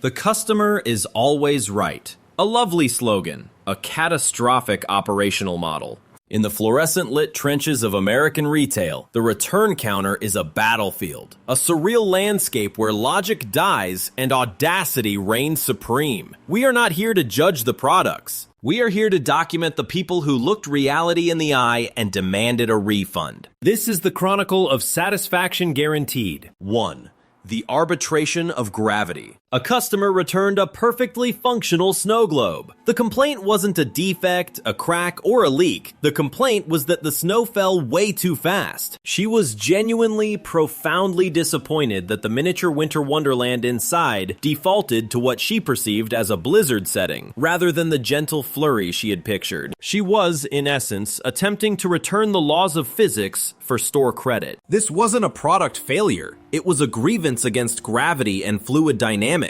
The customer is always right. A lovely slogan, a catastrophic operational model. In the fluorescent-lit trenches of American retail, the return counter is a battlefield, a surreal landscape where logic dies and audacity reigns supreme. We are not here to judge the products. We are here to document the people who looked reality in the eye and demanded a refund. This is the chronicle of satisfaction guaranteed. 1. The Arbitration of Gravity. A customer returned a perfectly functional snow globe. The complaint wasn't a defect, a crack, or a leak. The complaint was that the snow fell way too fast. She was genuinely, profoundly disappointed that the miniature winter wonderland inside defaulted to what she perceived as a blizzard setting, rather than the gentle flurry she had pictured. She was, in essence, attempting to return the laws of physics for store credit. This wasn't a product failure. It was a grievance against gravity and fluid dynamics.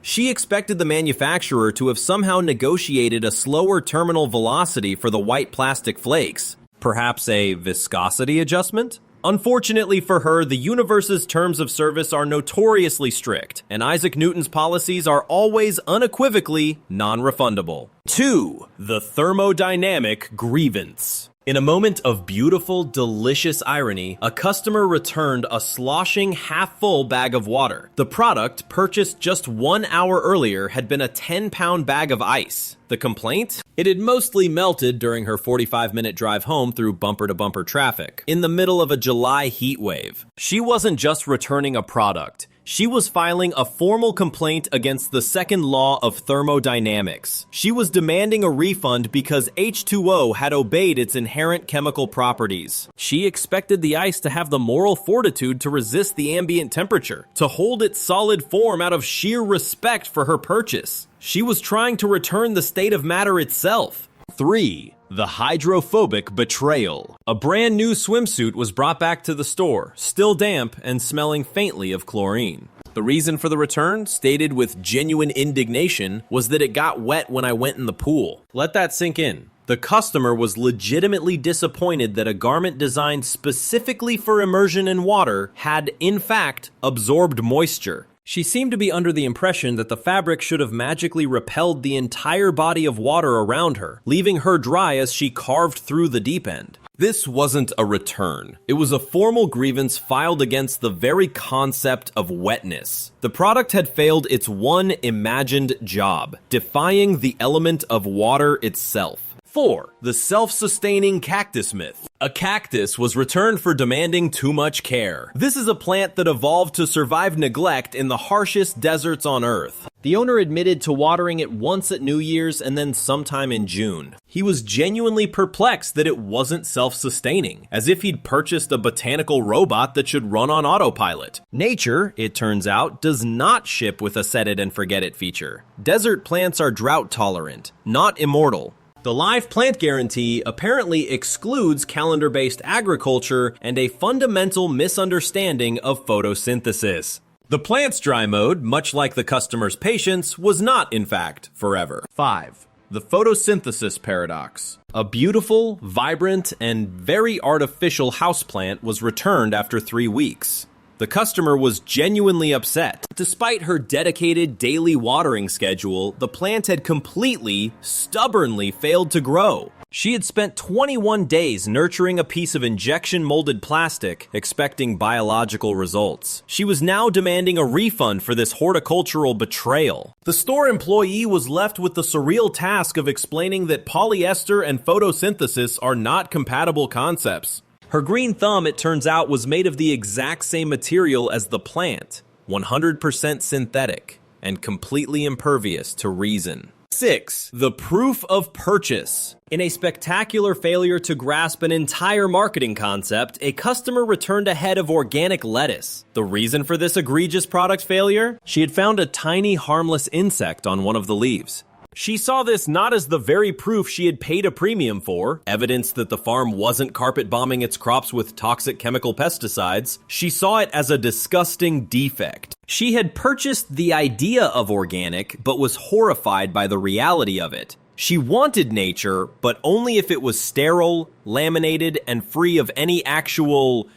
She expected the manufacturer to have somehow negotiated a slower terminal velocity for the white plastic flakes. Perhaps a viscosity adjustment? Unfortunately for her, the universe's terms of service are notoriously strict, and Isaac Newton's policies are always unequivocally non-refundable. 2. The Thermodynamic Grievance. In a moment of beautiful, delicious irony, a customer returned a sloshing, half-full bag of water. The product, purchased just 1 hour earlier, had been a 10-pound bag of ice. The complaint? It had mostly melted during her 45-minute drive home through bumper-to-bumper traffic, in the middle of a July heat wave. She wasn't just returning a product. She was filing a formal complaint against the second law of thermodynamics. She was demanding a refund because H2O had obeyed its inherent chemical properties. She expected the ice to have the moral fortitude to resist the ambient temperature, to hold its solid form out of sheer respect for her purchase. She was trying to return the state of matter itself. 3. The Hydrophobic Betrayal. A brand new swimsuit was brought back to the store, still damp and smelling faintly of chlorine. The reason for the return, stated with genuine indignation, was that it got wet when I went in the pool. Let that sink in. The customer was legitimately disappointed that a garment designed specifically for immersion in water had, in fact, absorbed moisture. She seemed to be under the impression that the fabric should have magically repelled the entire body of water around her, leaving her dry as she carved through the deep end. This wasn't a return. It was a formal grievance filed against the very concept of wetness. The product had failed its one imagined job, defying the element of water itself. 4. The self-sustaining cactus myth. A cactus was returned for demanding too much care. This is a plant that evolved to survive neglect in the harshest deserts on Earth. The owner admitted to watering it once at New Year's and then sometime in June. He was genuinely perplexed that it wasn't self-sustaining, as if he'd purchased a botanical robot that should run on autopilot. Nature, it turns out, does not ship with a set-it-and-forget-it feature. Desert plants are drought-tolerant, not immortal. The live plant guarantee apparently excludes calendar-based agriculture and a fundamental misunderstanding of photosynthesis. The plant's dry mode, much like the customer's patience, was not, in fact, forever. 5. The Photosynthesis Paradox. A beautiful, vibrant, and very artificial houseplant was returned after 3 weeks. The customer was genuinely upset. Despite her dedicated daily watering schedule, the plant had completely, stubbornly failed to grow. She had spent 21 days nurturing a piece of injection-molded plastic, expecting biological results. She was now demanding a refund for this horticultural betrayal. The store employee was left with the surreal task of explaining that polyester and photosynthesis are not compatible concepts. Her green thumb, it turns out, was made of the exact same material as the plant, 100% synthetic, and completely impervious to reason. 6. The proof of purchase. In a spectacular failure to grasp an entire marketing concept, a customer returned a head of organic lettuce. The reason for this egregious product failure? She had found a tiny, harmless insect on one of the leaves. She saw this not as the very proof she had paid a premium for, evidence that the farm wasn't carpet bombing its crops with toxic chemical pesticides. She saw it as a disgusting defect. She had purchased the idea of organic, but was horrified by the reality of it. She wanted nature, but only if it was sterile, laminated, and free of any actual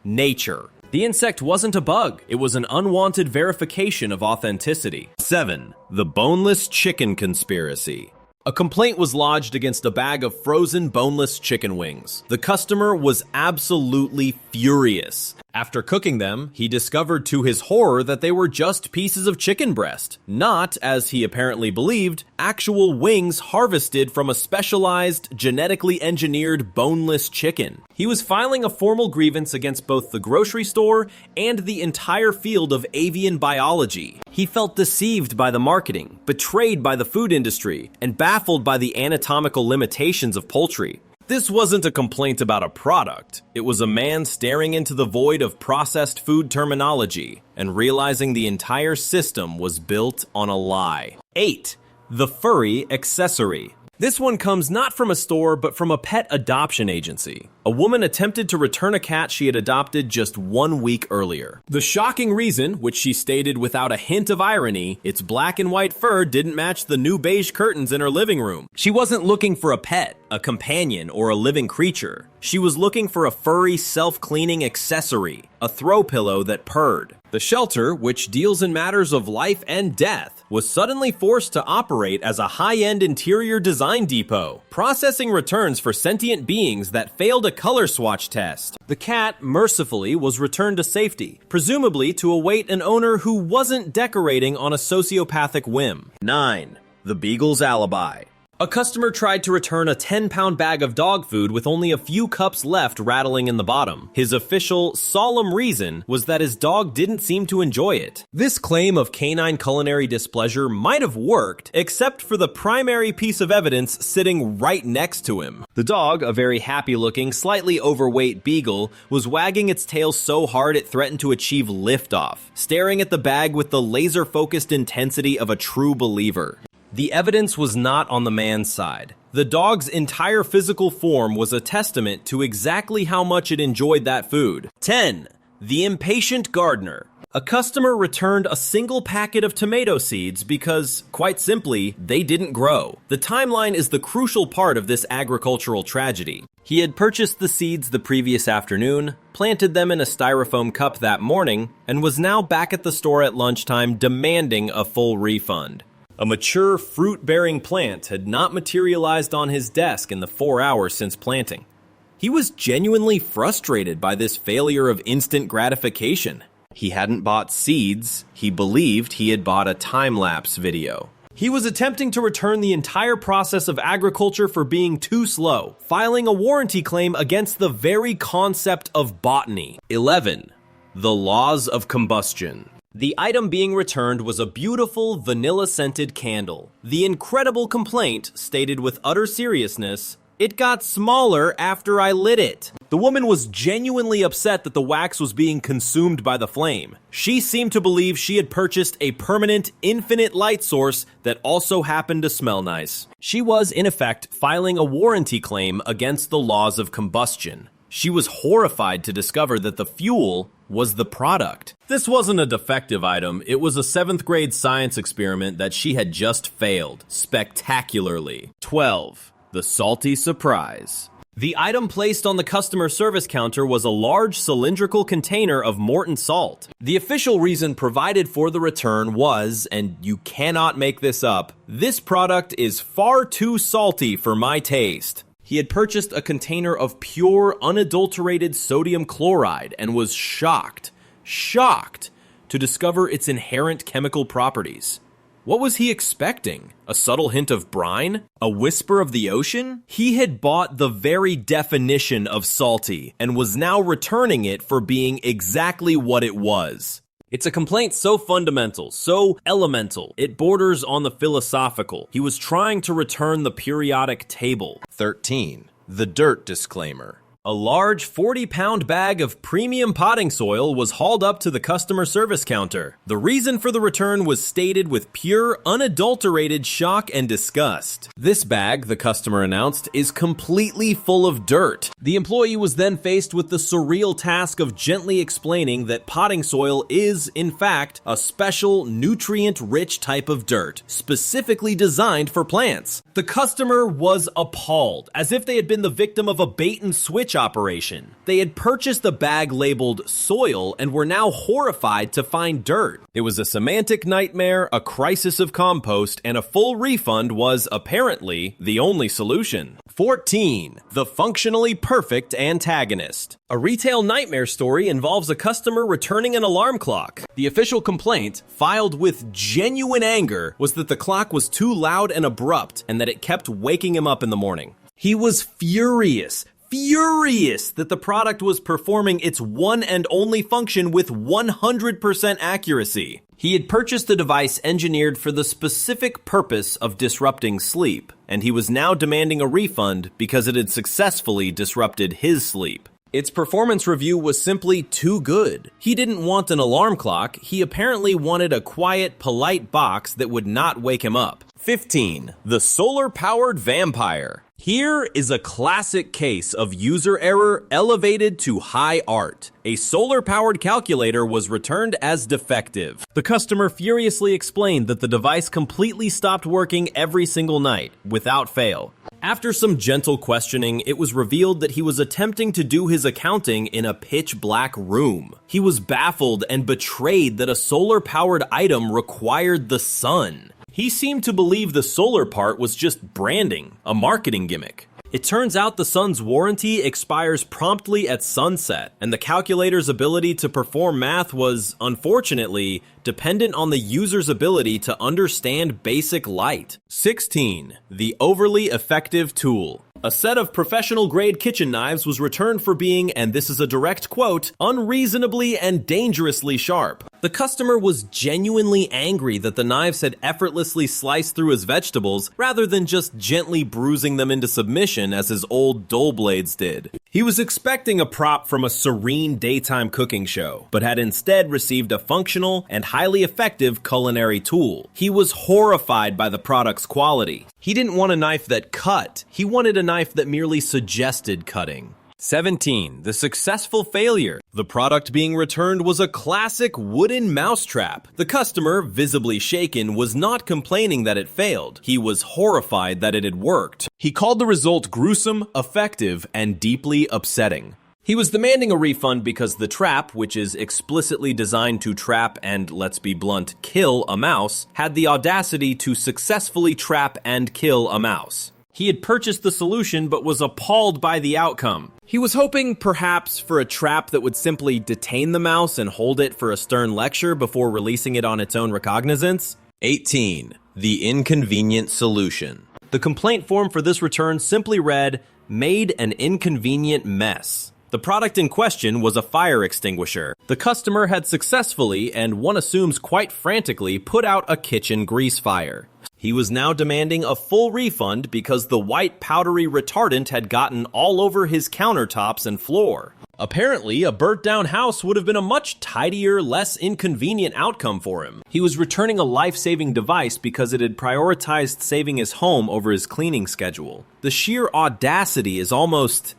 nature. The insect wasn't a bug, it was an unwanted verification of authenticity. 7. The boneless chicken conspiracy. A complaint was lodged against a bag of frozen boneless chicken wings. The customer was absolutely furious. After cooking them, he discovered to his horror that they were just pieces of chicken breast, not, as he apparently believed, actual wings harvested from a specialized, genetically engineered boneless chicken. He was filing a formal grievance against both the grocery store and the entire field of avian biology. He felt deceived by the marketing, betrayed by the food industry, and baffled by the anatomical limitations of poultry. This wasn't a complaint about a product. It was a man staring into the void of processed food terminology and realizing the entire system was built on a lie. 8. The Furry Accessory. This one comes not from a store, but from a pet adoption agency. A woman attempted to return a cat she had adopted just 1 week earlier. The shocking reason, which she stated without a hint of irony, its black and white fur didn't match the new beige curtains in her living room. She wasn't looking for a pet, a companion, or a living creature. She was looking for a furry, self-cleaning accessory, a throw pillow that purred. The shelter, which deals in matters of life and death, was suddenly forced to operate as a high-end interior design depot, processing returns for sentient beings that failed a color swatch test. The cat, mercifully, was returned to safety, presumably to await an owner who wasn't decorating on a sociopathic whim. 9. The Beagles Alibi. A customer tried to return a 10-pound bag of dog food with only a few cups left rattling in the bottom. His official, solemn reason was that his dog didn't seem to enjoy it. This claim of canine culinary displeasure might have worked, except for the primary piece of evidence sitting right next to him. The dog, a very happy-looking, slightly overweight beagle, was wagging its tail so hard it threatened to achieve liftoff, staring at the bag with the laser-focused intensity of a true believer. The evidence was not on the man's side. The dog's entire physical form was a testament to exactly how much it enjoyed that food. 10. The Impatient Gardener. A customer returned a single packet of tomato seeds because, quite simply, they didn't grow. The timeline is the crucial part of this agricultural tragedy. He had purchased the seeds the previous afternoon, planted them in a styrofoam cup that morning, and was now back at the store at lunchtime demanding a full refund. A mature, fruit-bearing plant had not materialized on his desk in the 4 hours since planting. He was genuinely frustrated by this failure of instant gratification. He hadn't bought seeds, he believed he had bought a time-lapse video. He was attempting to return the entire process of agriculture for being too slow, filing a warranty claim against the very concept of botany. 11. The Laws of Combustion. The item being returned was a beautiful, vanilla-scented candle. The incredible complaint stated with utter seriousness, "It got smaller after I lit it." The woman was genuinely upset that the wax was being consumed by the flame. She seemed to believe she had purchased a permanent, infinite light source that also happened to smell nice. She was, in effect, filing a warranty claim against the laws of combustion. She was horrified to discover that the fuel was the product. This wasn't a defective item, it was a 7th grade science experiment that she had just failed, spectacularly. 12. The Salty Surprise. The item placed on the customer service counter was a large cylindrical container of Morton salt. The official reason provided for the return was, and you cannot make this up, "This product is far too salty for my taste." He had purchased a container of pure, unadulterated sodium chloride and was shocked to discover its inherent chemical properties. What was he expecting? A subtle hint of brine? A whisper of the ocean? He had bought the very definition of salty and was now returning it for being exactly what it was. It's a complaint so fundamental, so elemental, it borders on the philosophical. He was trying to return the periodic table. 13. The Dirt Disclaimer. A large 40-pound bag of premium potting soil was hauled up to the customer service counter. The reason for the return was stated with pure, unadulterated shock and disgust. "This bag," the customer announced, "is completely full of dirt." The employee was then faced with the surreal task of gently explaining that potting soil is, in fact, a special, nutrient-rich type of dirt, specifically designed for plants. The customer was appalled, as if they had been the victim of a bait-and-switch operation. They had purchased the bag labeled soil and were now horrified to find dirt. It was a semantic nightmare, a crisis of compost, and a full refund was, apparently, the only solution. 14. The functionally perfect antagonist. A retail nightmare story involves a customer returning an alarm clock. The official complaint, filed with genuine anger, was that the clock was too loud and abrupt and that it kept waking him up in the morning. He was furious that the product was performing its one and only function with 100% accuracy. He had purchased a device engineered for the specific purpose of disrupting sleep, and he was now demanding a refund because it had successfully disrupted his sleep. Its performance review was simply too good. He didn't want an alarm clock, he apparently wanted a quiet, polite box that would not wake him up. 15. The solar-powered vampire. Here is a classic case of user error elevated to high art. A solar-powered calculator was returned as defective. The customer furiously explained that the device completely stopped working every single night, without fail. After some gentle questioning, it was revealed that he was attempting to do his accounting in a pitch-black room. He was baffled and betrayed that a solar-powered item required the sun. He seemed to believe the solar part was just branding, a marketing gimmick. It turns out the sun's warranty expires promptly at sunset, and the calculator's ability to perform math was, unfortunately, dependent on the user's ability to understand basic light. 16. The overly effective tool. A set of professional-grade kitchen knives was returned for being, and this is a direct quote, unreasonably and dangerously sharp. The customer was genuinely angry that the knives had effortlessly sliced through his vegetables rather than just gently bruising them into submission as his old dull blades did. He was expecting a prop from a serene daytime cooking show, but had instead received a functional and highly effective culinary tool. He was horrified by the product's quality. He didn't want a knife that cut, he wanted a knife that merely suggested cutting. 17. The successful failure. The product being returned was a classic wooden mousetrap. The customer, visibly shaken, was not complaining that it failed. He was horrified that it had worked. He called the result gruesome, effective, and deeply upsetting. He was demanding a refund because the trap, which is explicitly designed to trap and, let's be blunt, kill a mouse, had the audacity to successfully trap and kill a mouse. He had purchased the solution but was appalled by the outcome. He was hoping, perhaps, for a trap that would simply detain the mouse and hold it for a stern lecture before releasing it on its own recognizance. 18. The Inconvenient Solution. The complaint form for this return simply read, "Made an inconvenient mess." The product in question was a fire extinguisher. The customer had successfully, and one assumes quite frantically, put out a kitchen grease fire. He was now demanding a full refund because the white powdery retardant had gotten all over his countertops and floor. Apparently, a burnt-down house would have been a much tidier, less inconvenient outcome for him. He was returning a life-saving device because it had prioritized saving his home over his cleaning schedule. The sheer audacity is almost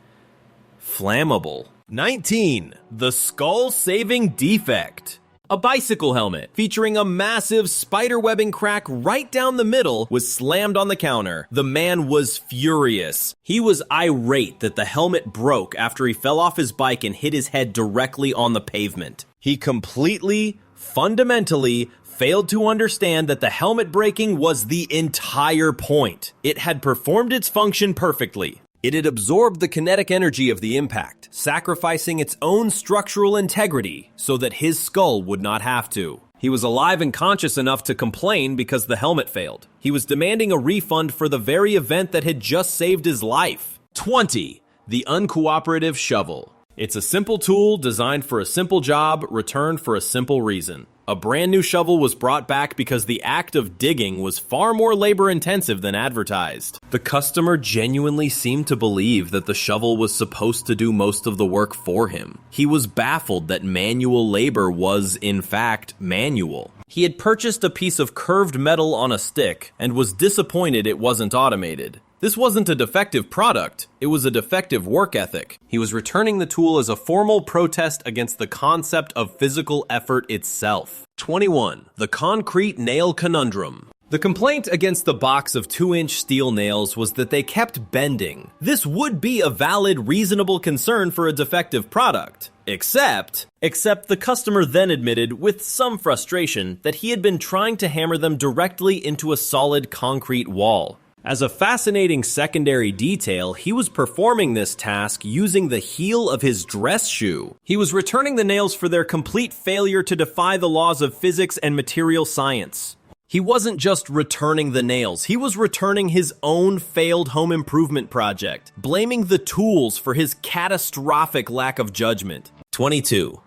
flammable. 19. The Skull-Saving Defect. A bicycle helmet featuring a massive spiderwebbing crack right down the middle was slammed on the counter. The man was furious. He was irate that the helmet broke after he fell off his bike and hit his head directly on the pavement. He completely, fundamentally, failed to understand that the helmet breaking was the entire point. It had performed its function perfectly. It had absorbed the kinetic energy of the impact, sacrificing its own structural integrity so that his skull would not have to. He was alive and conscious enough to complain because the helmet failed. He was demanding a refund for the very event that had just saved his life. 20. The Uncooperative Shovel. It's a simple tool designed for a simple job, returned for a simple reason. A brand new shovel was brought back because the act of digging was far more labor-intensive than advertised. The customer genuinely seemed to believe that the shovel was supposed to do most of the work for him. He was baffled that manual labor was, in fact, manual. He had purchased a piece of curved metal on a stick and was disappointed it wasn't automated. This wasn't a defective product, it was a defective work ethic. He was returning the tool as a formal protest against the concept of physical effort itself. 21. The Concrete Nail Conundrum. The complaint against the box of 2-inch steel nails was that they kept bending. This would be a valid, reasonable concern for a defective product. Except the customer then admitted with some frustration that he had been trying to hammer them directly into a solid concrete wall. As a fascinating secondary detail, he was performing this task using the heel of his dress shoe. He was returning the nails for their complete failure to defy the laws of physics and material science. He wasn't just returning the nails, he was returning his own failed home improvement project, blaming the tools for his catastrophic lack of judgment. 22.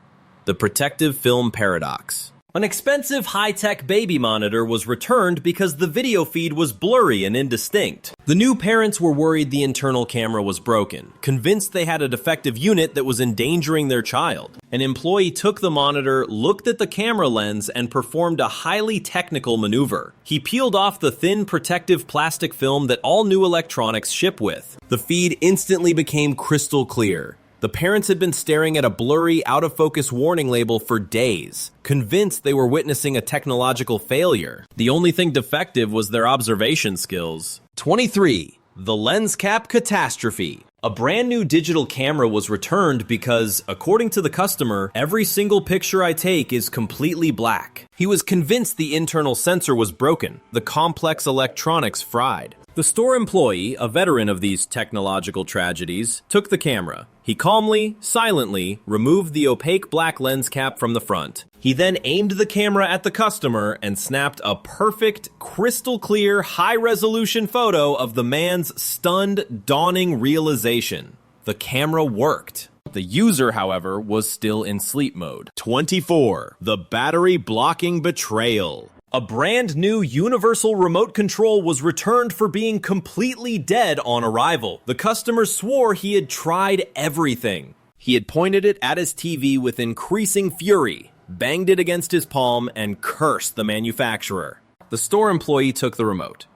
The Protective Film Paradox. An expensive high-tech baby monitor was returned because the video feed was blurry and indistinct. The new parents were worried the internal camera was broken, convinced they had a defective unit that was endangering their child. An employee took the monitor, looked at the camera lens, and performed a highly technical maneuver. He peeled off the thin protective plastic film that all new electronics ship with. The feed instantly became crystal clear. The parents had been staring at a blurry, out-of-focus warning label for days, convinced they were witnessing a technological failure. The only thing defective was their observation skills. 23. The Lens Cap Catastrophe. A brand new digital camera was returned because, according to the customer, every single picture I take is completely black. He was convinced the internal sensor was broken, the complex electronics fried. The store employee, a veteran of these technological tragedies, took the camera. He calmly, silently removed the opaque black lens cap from the front. He then aimed the camera at the customer and snapped a perfect, crystal clear, high-resolution photo of the man's stunned, dawning realization. The camera worked. The user, however, was still in sleep mode. 24. The Battery-Blocking Betrayal. A brand new universal remote control was returned for being completely dead on arrival. The customer swore he had tried everything. He had pointed it at his TV with increasing fury, banged it against his palm, and cursed the manufacturer. The store employee took the remote.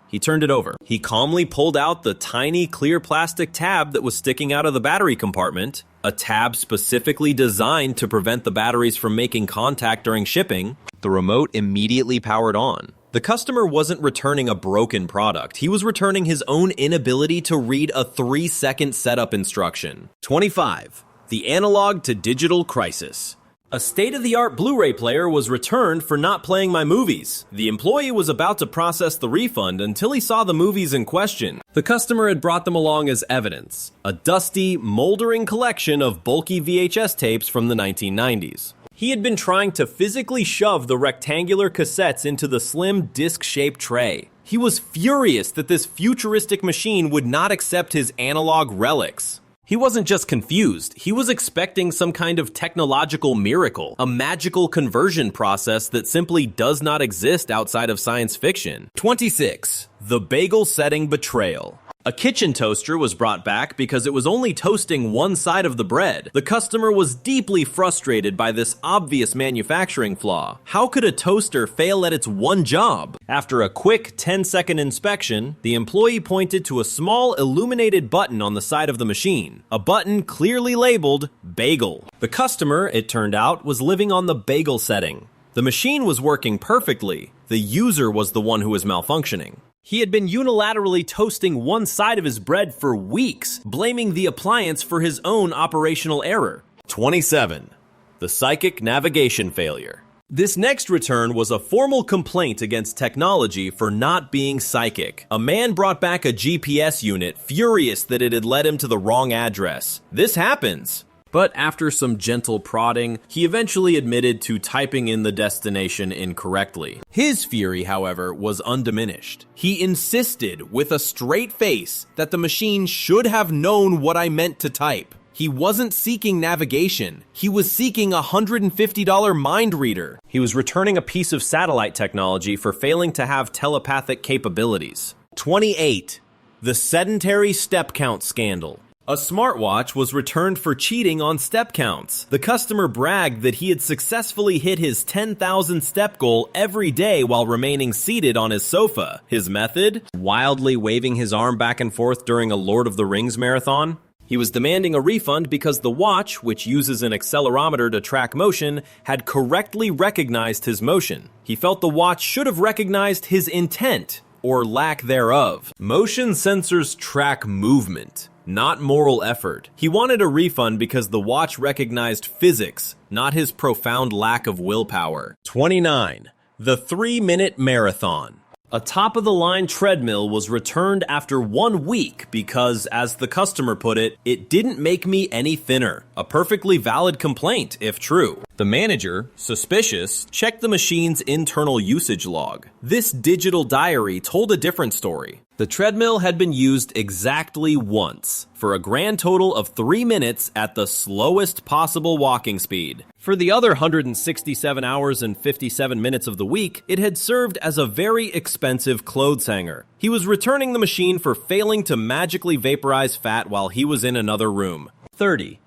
He turned it over. He calmly pulled out the tiny clear plastic tab that was sticking out of the battery compartment, a tab specifically designed to prevent the batteries from making contact during shipping. The remote immediately powered on. The customer wasn't returning a broken product. He was returning his own inability to read a 3-second setup instruction. 25. The Analog to Digital Crisis. A state-of-the-art Blu-ray player was returned for not playing my movies. The employee was about to process the refund until he saw the movies in question. The customer had brought them along as evidence, a dusty, moldering collection of bulky VHS tapes from the 1990s. He had been trying to physically shove the rectangular cassettes into the slim disc-shaped tray. He was furious that this futuristic machine would not accept his analog relics. He wasn't just confused, he was expecting some kind of technological miracle, a magical conversion process that simply does not exist outside of science fiction. 26. The Bagel Setting Betrayal. A kitchen toaster was brought back because it was only toasting one side of the bread. The customer was deeply frustrated by this obvious manufacturing flaw. How could a toaster fail at its one job? After a quick 10-second inspection, the employee pointed to a small illuminated button on the side of the machine. A button clearly labeled Bagel. The customer, it turned out, was living on the bagel setting. The machine was working perfectly. The user was the one who was malfunctioning. He had been unilaterally toasting one side of his bread for weeks, blaming the appliance for his own operational error. 27. The Psychic Navigation Failure. This next return was a formal complaint against technology for not being psychic. A man brought back a GPS unit, furious that it had led him to the wrong address. This happens. But after some gentle prodding, he eventually admitted to typing in the destination incorrectly. His fury, however, was undiminished. He insisted with a straight face that the machine should have known what I meant to type. He wasn't seeking navigation. He was seeking a $150 mind reader. He was returning a piece of satellite technology for failing to have telepathic capabilities. 28. The Sedentary Step Count Scandal. A smartwatch was returned for cheating on step counts. The customer bragged that he had successfully hit his 10,000 step goal every day while remaining seated on his sofa. His method? Wildly waving his arm back and forth during a Lord of the Rings marathon. He was demanding a refund because the watch, which uses an accelerometer to track motion, had correctly recognized his motion. He felt the watch should have recognized his intent, or lack thereof. Motion sensors track movement, not moral effort. He wanted a refund because the watch recognized physics, not his profound lack of willpower. 29. The 3-minute marathon. A top-of-the-line treadmill was returned after 1 week because, as the customer put it, it didn't make me any thinner. A perfectly valid complaint, if true. The manager, suspicious, checked the machine's internal usage log. This digital diary told a different story. The treadmill had been used exactly once, for a grand total of 3 minutes at the slowest possible walking speed. For the other 167 hours and 57 minutes of the week, it had served as a very expensive clothes hanger. He was returning the machine for failing to magically vaporize fat while he was in another room. 30.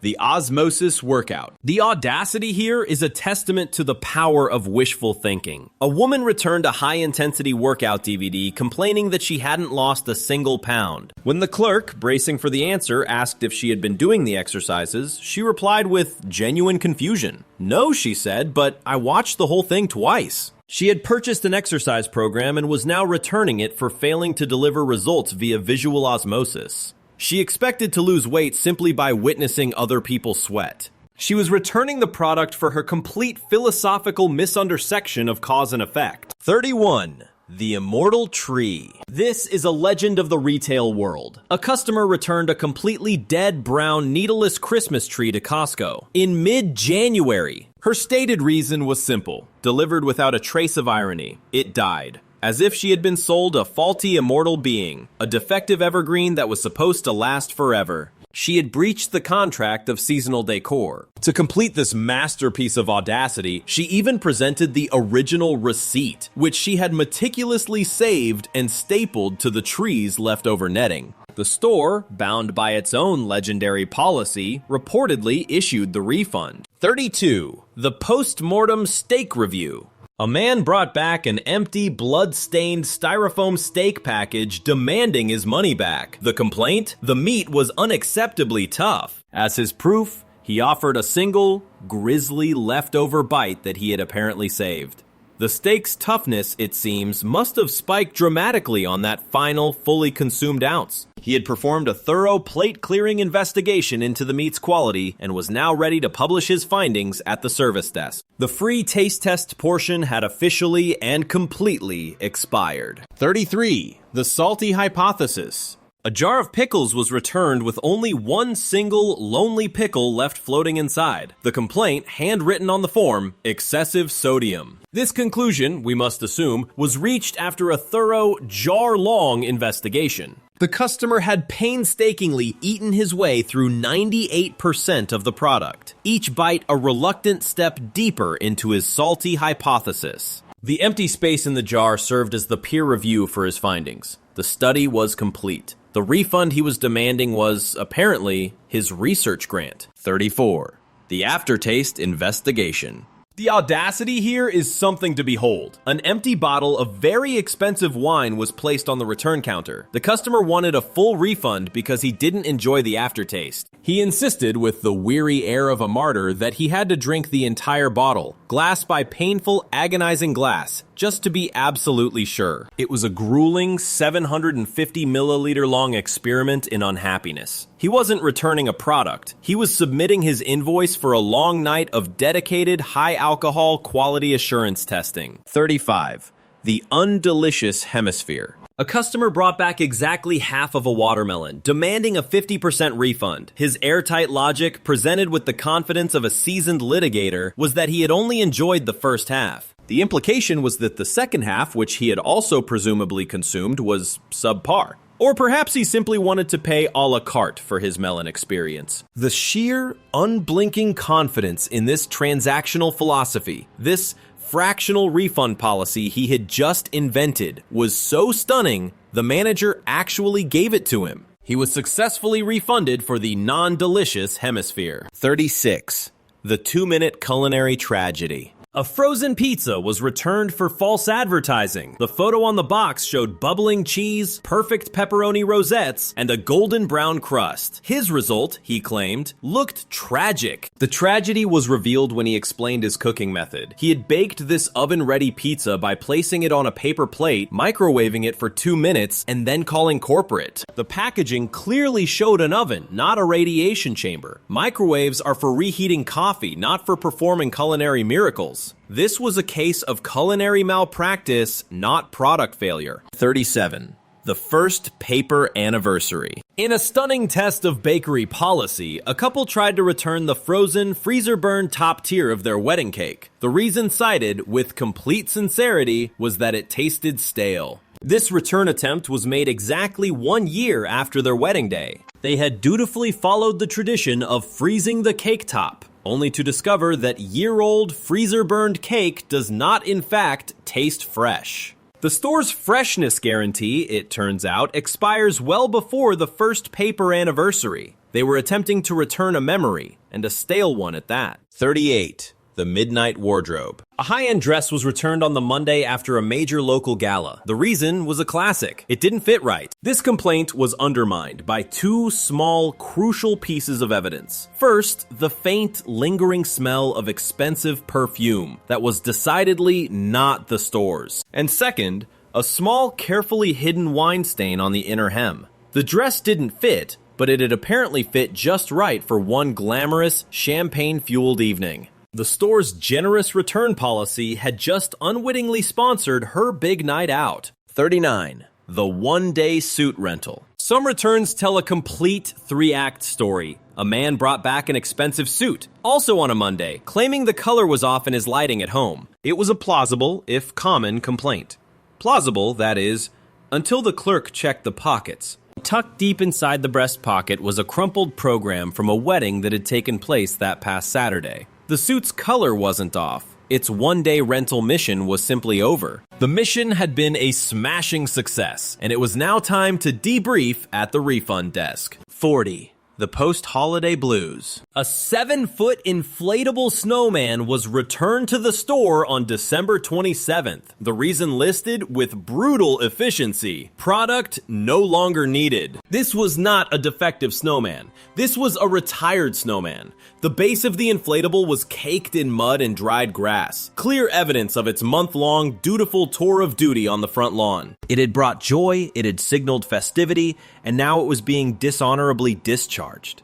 The Osmosis Workout. The audacity here is a testament to the power of wishful thinking. A woman returned a high-intensity workout DVD complaining that she hadn't lost a single pound. When the clerk, bracing for the answer, asked if she had been doing the exercises, she replied with genuine confusion. "No," she said, "but I watched the whole thing twice." She had purchased an exercise program and was now returning it for failing to deliver results via visual osmosis. She expected to lose weight simply by witnessing other people sweat. She was returning the product for her complete philosophical misundersection of cause and effect. 31. The Immortal Tree. This is a legend of the retail world. A customer returned a completely dead brown needleless Christmas tree to Costco in mid-January. Her stated reason was simple: delivered without a trace of irony. It died. As if she had been sold a faulty immortal being, a defective evergreen that was supposed to last forever. She had breached the contract of seasonal decor. To complete this masterpiece of audacity, she even presented the original receipt, which she had meticulously saved and stapled to the tree's leftover netting. The store, bound by its own legendary policy, reportedly issued the refund. 32. The Post-Mortem Steak Review. A man brought back an empty, blood-stained styrofoam steak package demanding his money back. The complaint? The meat was unacceptably tough. As his proof, he offered a single, grisly leftover bite that he had apparently saved. The steak's toughness, it seems, must have spiked dramatically on that final, fully consumed ounce. He had performed a thorough plate-clearing investigation into the meat's quality and was now ready to publish his findings at the service desk. The free taste test portion had officially and completely expired. 33. The Salty Hypothesis. A jar of pickles was returned with only one single, lonely pickle left floating inside. The complaint, handwritten on the form, excessive sodium. This conclusion, we must assume, was reached after a thorough, jar-long investigation. The customer had painstakingly eaten his way through 98% of the product, each bite a reluctant step deeper into his salty hypothesis. The empty space in the jar served as the peer review for his findings. The study was complete. The refund he was demanding was, apparently, his research grant. 34. The Aftertaste Investigation. The audacity here is something to behold. An empty bottle of very expensive wine was placed on the return counter. The customer wanted a full refund because he didn't enjoy the aftertaste. He insisted, with the weary air of a martyr, that he had to drink the entire bottle, glass by painful, agonizing glass, just to be absolutely sure. It was a grueling 750 milliliter long experiment in unhappiness. He wasn't returning a product. He was submitting his invoice for a long night of dedicated high-alcohol quality assurance testing. 35. The Un-Delicious Hemisphere. A customer brought back exactly half of a watermelon, demanding a 50% refund. His airtight logic, presented with the confidence of a seasoned litigator, was that he had only enjoyed the first half. The implication was that the second half, which he had also presumably consumed, was subpar. Or perhaps he simply wanted to pay a la carte for his melon experience. The sheer, unblinking confidence in this transactional philosophy, this fractional refund policy he had just invented, was so stunning, the manager actually gave it to him. He was successfully refunded for the non-delicious hemisphere. 36. The 2-minute culinary tragedy. A frozen pizza was returned for false advertising. The photo on the box showed bubbling cheese, perfect pepperoni rosettes, and a golden brown crust. His result, he claimed, looked tragic. The tragedy was revealed when he explained his cooking method. He had baked this oven-ready pizza by placing it on a paper plate, microwaving it for 2 minutes, and then calling corporate. The packaging clearly showed an oven, not a radiation chamber. Microwaves are for reheating coffee, not for performing culinary miracles. This was a case of culinary malpractice, not product failure. 37. The first paper anniversary. In a stunning test of bakery policy, a couple tried to return the frozen, freezer-burned top tier of their wedding cake. The reason cited, with complete sincerity, was that it tasted stale. This return attempt was made exactly 1 year after their wedding day. They had dutifully followed the tradition of freezing the cake top, only to discover that year-old freezer-burned cake does not, in fact, taste fresh. The store's freshness guarantee, it turns out, expires well before the first paper anniversary. They were attempting to return a memory, and a stale one at that. 38. The midnight wardrobe. A high-end dress was returned on the Monday after a major local gala. The reason was a classic. It didn't fit right. This complaint was undermined by 2 small, crucial pieces of evidence. First, the faint, lingering smell of expensive perfume that was decidedly not the store's. And second, a small, carefully hidden wine stain on the inner hem. The dress didn't fit, but it had apparently fit just right for one glamorous, champagne-fueled evening. The store's generous return policy had just unwittingly sponsored her big night out. 39. The one-day suit rental. Some returns tell a complete 3-act story. A man brought back an expensive suit, also on a Monday, claiming the color was off in his lighting at home. It was a plausible, if common, complaint. Plausible, that is, until the clerk checked the pockets. Tucked deep inside the breast pocket was a crumpled program from a wedding that had taken place that past Saturday. The suit's color wasn't off. Its one-day rental mission was simply over. The mission had been a smashing success, and it was now time to debrief at the refund desk. 40. The post-holiday blues. A 7-foot inflatable snowman was returned to the store on December 27th. The reason listed with brutal efficiency. Product no longer needed. This was not a defective snowman. This was a retired snowman. The base of the inflatable was caked in mud and dried grass. Clear evidence of its month-long, dutiful tour of duty on the front lawn. It had brought joy, it had signaled festivity, and now it was being dishonorably discharged.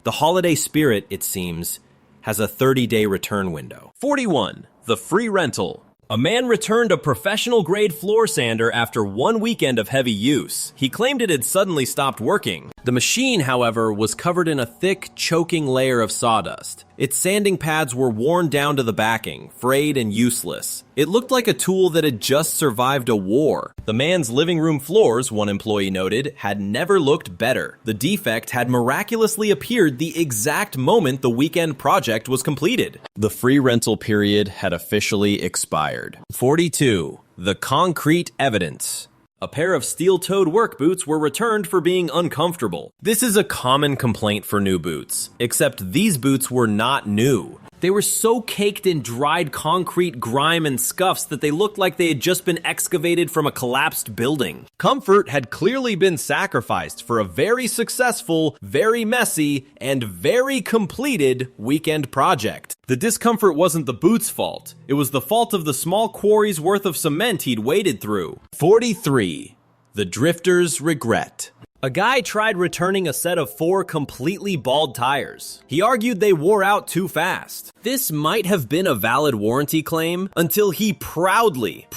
The holiday spirit, it seems, has a 30-day return window. 41. The free rental. A man returned a professional-grade floor sander after 1 weekend of heavy use. He claimed it had suddenly stopped working. The machine, however, was covered in a thick, choking layer of sawdust. Its sanding pads were worn down to the backing, frayed and useless. It looked like a tool that had just survived a war. The man's living room floors, one employee noted, had never looked better. The defect had miraculously appeared the exact moment the weekend project was completed. The free rental period had officially expired. 42. The concrete evidence. A pair of steel-toed work boots were returned for being uncomfortable. This is a common complaint for new boots, except these boots were not new. They were so caked in dried concrete grime and scuffs that they looked like they had just been excavated from a collapsed building. Comfort had clearly been sacrificed for a very successful, very messy, and very completed weekend project. The discomfort wasn't the boots' fault. It was the fault of the small quarry's worth of cement he'd waded through. 43. The drifter's regret. A guy tried returning a set of 4 completely bald tires. He argued they wore out too fast. This might have been a valid warranty claim until he proudly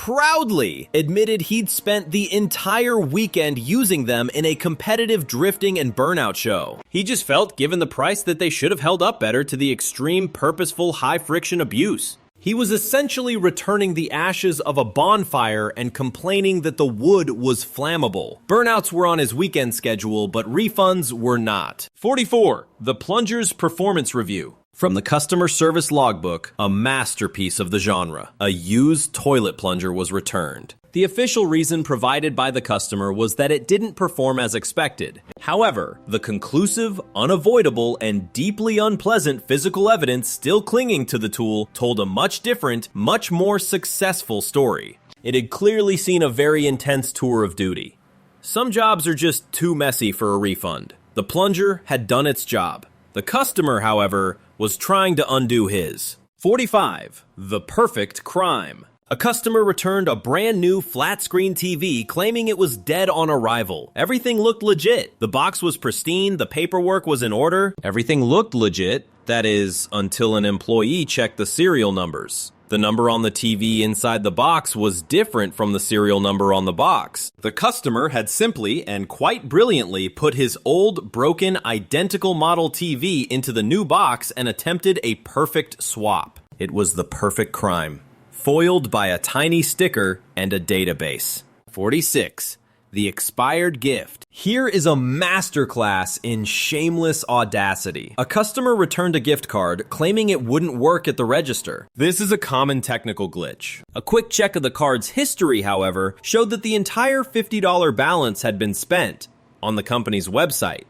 admitted he'd spent the entire weekend using them in a competitive drifting and burnout show. He just felt, given the price, that they should have held up better to the extreme, purposeful, high-friction abuse. He was essentially returning the ashes of a bonfire and complaining that the wood was flammable. Burnouts were on his weekend schedule, but refunds were not. 44. The Plungers performance review. From the customer service logbook, a masterpiece of the genre, a used toilet plunger was returned. The official reason provided by the customer was that it didn't perform as expected. However, the conclusive, unavoidable, and deeply unpleasant physical evidence still clinging to the tool told a much different, much more successful story. It had clearly seen a very intense tour of duty. Some jobs are just too messy for a refund. The plunger had done its job. The customer, however, was trying to undo his. 45. The perfect crime. A customer returned a brand new flat-screen TV claiming it was dead on arrival. Everything looked legit. The box was pristine, the paperwork was in order. Everything looked legit, that is, until an employee checked the serial numbers. The number on the TV inside the box was different from the serial number on the box. The customer had simply and quite brilliantly put his old, broken, identical model TV into the new box and attempted a perfect swap. It was the perfect crime, foiled by a tiny sticker and a database. 46. The expired gift. Here is a masterclass in shameless audacity. A customer returned a gift card claiming it wouldn't work at the register. This is a common technical glitch. A quick check of the card's history, however, showed that the entire $50 balance had been spent on the company's website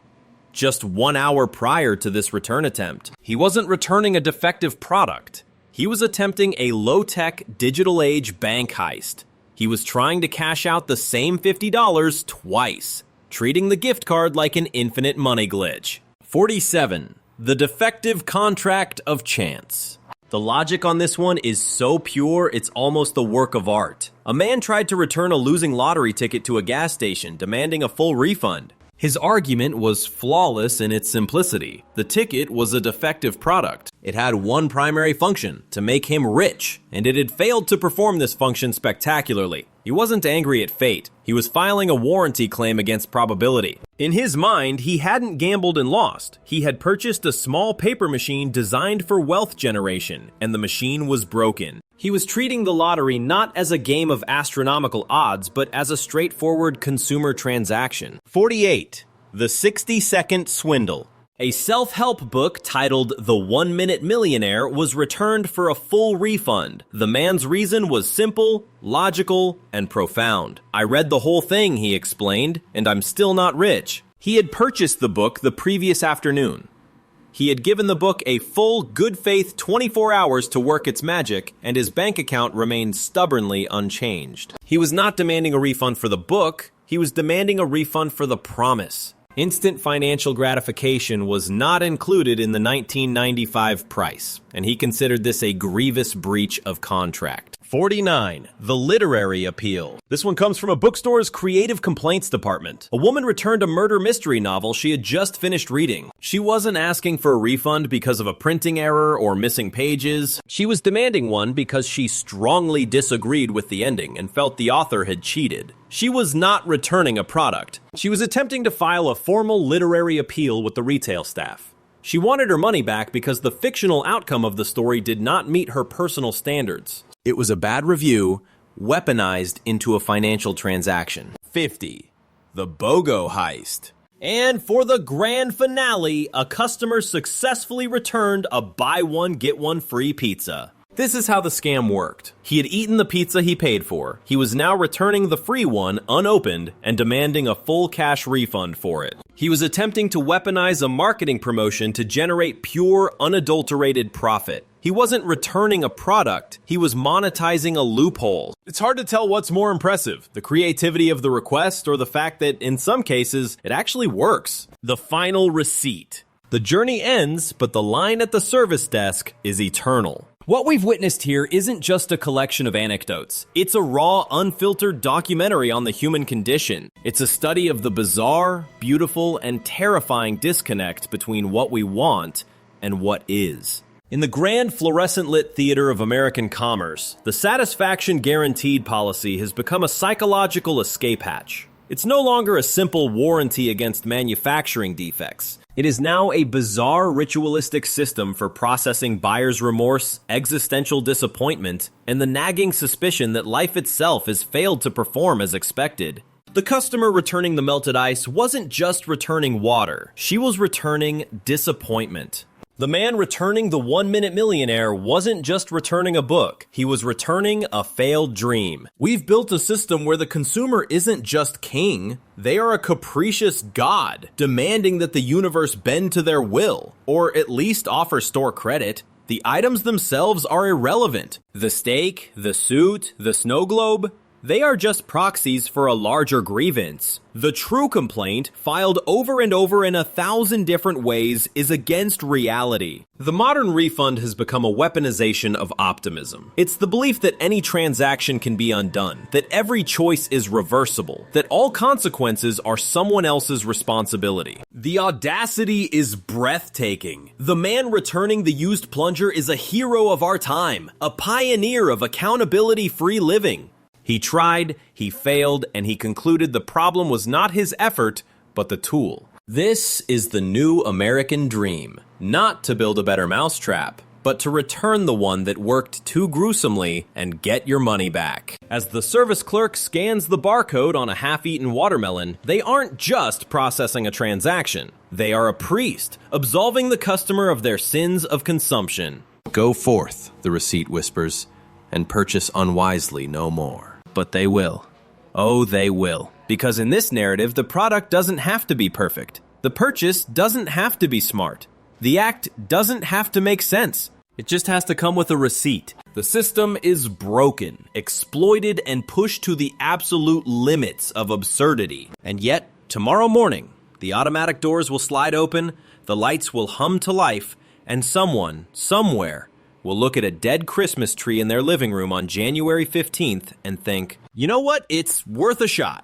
just 1 hour prior to this return attempt. He wasn't returning a defective product. He was attempting a low-tech, digital-age bank heist. He was trying to cash out the same $50 twice, treating the gift card like an infinite money glitch. 47. The defective contract of chance. The logic on this one is so pure, it's almost the work of art. A man tried to return a losing lottery ticket to a gas station, demanding a full refund. His argument was flawless in its simplicity. The ticket was a defective product. It had one primary function, to make him rich, and it had failed to perform this function spectacularly. He wasn't angry at fate. He was filing a warranty claim against probability. In his mind, he hadn't gambled and lost. He had purchased a small paper machine designed for wealth generation, and the machine was broken. He was treating the lottery not as a game of astronomical odds, but as a straightforward consumer transaction. 48. The 60-Second Swindle. A self-help book titled The 1 Minute Millionaire was returned for a full refund. The man's reason was simple, logical, and profound. I read the whole thing, he explained, and I'm still not rich. He had purchased the book the previous afternoon. He had given the book a full, good faith 24 hours to work its magic, and his bank account remained stubbornly unchanged. He was not demanding a refund for the book, he was demanding a refund for the promise. Instant financial gratification was not included in the 1995 price, and he considered this a grievous breach of contract. 49. The literary appeal. This one comes from a bookstore's creative complaints department. A woman returned a murder mystery novel she had just finished reading. She wasn't asking for a refund because of a printing error or missing pages. She was demanding one because she strongly disagreed with the ending and felt the author had cheated. She was not returning a product. She was attempting to file a formal literary appeal with the retail staff. She wanted her money back because the fictional outcome of the story did not meet her personal standards. It was a bad review, weaponized into a financial transaction. 50. The BOGO Heist. And for the grand finale, a customer successfully returned a buy one, get one free pizza. This is how the scam worked. He had eaten the pizza he paid for. He was now returning the free one unopened and demanding a full cash refund for it. He was attempting to weaponize a marketing promotion to generate pure, unadulterated profit. He wasn't returning a product, he was monetizing a loophole. It's hard to tell what's more impressive, the creativity of the request or the fact that, in some cases, it actually works. The final receipt. The journey ends, but the line at the service desk is eternal. What we've witnessed here isn't just a collection of anecdotes. It's a raw, unfiltered documentary on the human condition. It's a study of the bizarre, beautiful, and terrifying disconnect between what we want and what is. In the grand fluorescent-lit theater of American commerce, the satisfaction guaranteed policy has become a psychological escape hatch. It's no longer a simple warranty against manufacturing defects. It is now a bizarre ritualistic system for processing buyer's remorse, existential disappointment, and the nagging suspicion that life itself has failed to perform as expected. The customer returning the melted ice wasn't just returning water, she was returning disappointment. The man returning the 1-Minute Millionaire wasn't just returning a book, he was returning a failed dream. We've built a system where the consumer isn't just king, they are a capricious god, demanding that the universe bend to their will, or at least offer store credit. The items themselves are irrelevant. The steak, the suit, the snow globe, they are just proxies for a larger grievance. The true complaint, filed over and over in 1,000 different ways, is against reality. The modern refund has become a weaponization of optimism. It's the belief that any transaction can be undone, that every choice is reversible, that all consequences are someone else's responsibility. The audacity is breathtaking. The man returning the used plunger is a hero of our time, a pioneer of accountability-free living. He tried, he failed, and he concluded the problem was not his effort, but the tool. This is the new American dream. Not to build a better mousetrap, but to return the one that worked too gruesomely and get your money back. As the service clerk scans the barcode on a half-eaten watermelon, they aren't just processing a transaction. They are a priest, absolving the customer of their sins of consumption. Go forth, the receipt whispers, and purchase unwisely no more. But they will. Oh, they will. Because in this narrative, the product doesn't have to be perfect. The purchase doesn't have to be smart. The act doesn't have to make sense. It just has to come with a receipt. The system is broken, exploited, and pushed to the absolute limits of absurdity. And yet, tomorrow morning, the automatic doors will slide open, the lights will hum to life, and someone, somewhere, will look at a dead Christmas tree in their living room on January 15th and think, you know what, it's worth a shot.